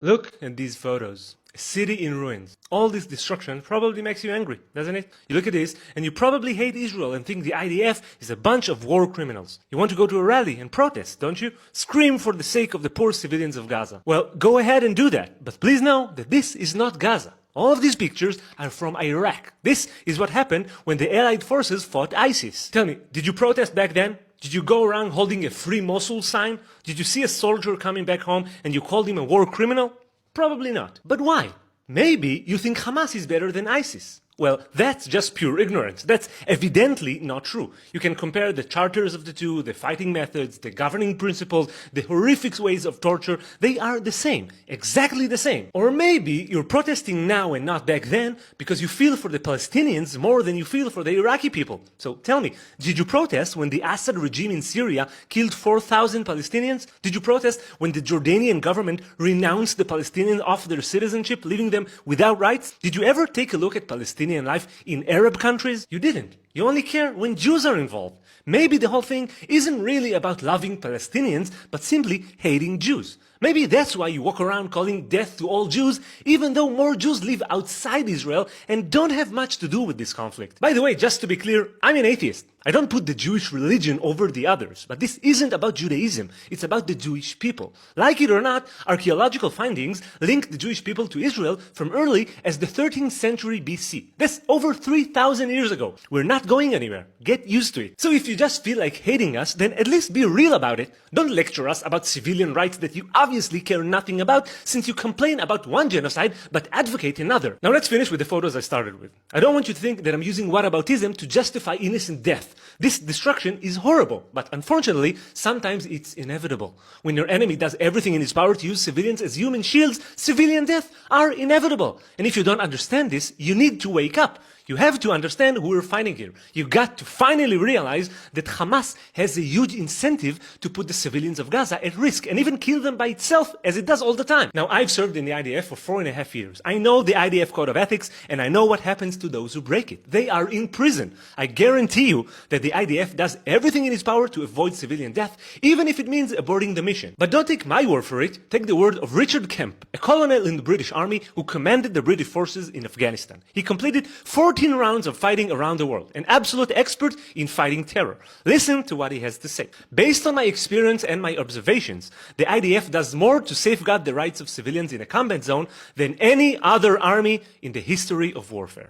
Look at these photos. A city in ruins. All this destruction probably makes you angry, doesn't it? You look at this and you probably hate Israel and think the IDF is a bunch of war criminals. You want to go to a rally and protest, don't you? Scream for the sake of the poor civilians of Gaza. Well, go ahead and do that, but please know that this is not Gaza. All of these pictures are from Iraq. This is what happened when the Allied forces fought ISIS. Tell me, did you protest back then? Did you go around holding a Free Mosul sign? Did you see a soldier coming back home and you called him a war criminal? Probably not. But why? Maybe you think Hamas is better than ISIS. Well, that's just pure ignorance. That's evidently not true. You can compare the charters of the two, the fighting methods, the governing principles, the horrific ways of torture. They are the same. Exactly the same. Or maybe you're protesting now and not back then because you feel for the Palestinians more than you feel for the Iraqi people. So tell me, did you protest when the Assad regime in Syria killed 4,000 Palestinians? Did you protest when the Jordanian government renounced the Palestinians off their citizenship, leaving them without rights? Did you ever take a look at Palestinian life in Arab countries? You didn't. You only care when Jews are involved. Maybe the whole thing isn't really about loving Palestinians, but simply hating Jews. Maybe that's why you walk around calling death to all Jews, even though more Jews live outside Israel and don't have much to do with this conflict. By the way, just to be clear, I'm an atheist. I don't put the Jewish religion over the others, but this isn't about Judaism, it's about the Jewish people. Like it or not, archaeological findings link the Jewish people to Israel from early as the 13th century BC. That's over 3,000 years ago. We're not going anywhere. Get used to it. So if you just feel like hating us, then at least be real about it. Don't lecture us about civilian rights that you obviously care nothing about, since you complain about one genocide but advocate another. Now let's finish with the photos I started with. I don't want you to think that I'm using whataboutism to justify innocent death. This destruction is horrible, but unfortunately, sometimes it's inevitable. When your enemy does everything in his power to use civilians as human shields, civilian deaths are inevitable. And if you don't understand this, you need to wake up. You have to understand who we're fighting here. You got to finally realize that Hamas has a huge incentive to put the civilians of Gaza at risk and even kill them by itself, as it does all the time. Now, I've served in the IDF for 4.5 years. I know the IDF code of ethics, and I know what happens to those who break it. They are in prison. I guarantee you that the IDF does everything in its power to avoid civilian death, even if it means aborting the mission. But don't take my word for it. Take the word of Richard Kemp, a colonel in the British Army who commanded the British forces in Afghanistan. He completed 14 rounds of fighting around the world, an absolute expert in fighting terror. Listen to what he has to say. Based on my experience and my observations, the IDF does more to safeguard the rights of civilians in a combat zone than any other army in the history of warfare.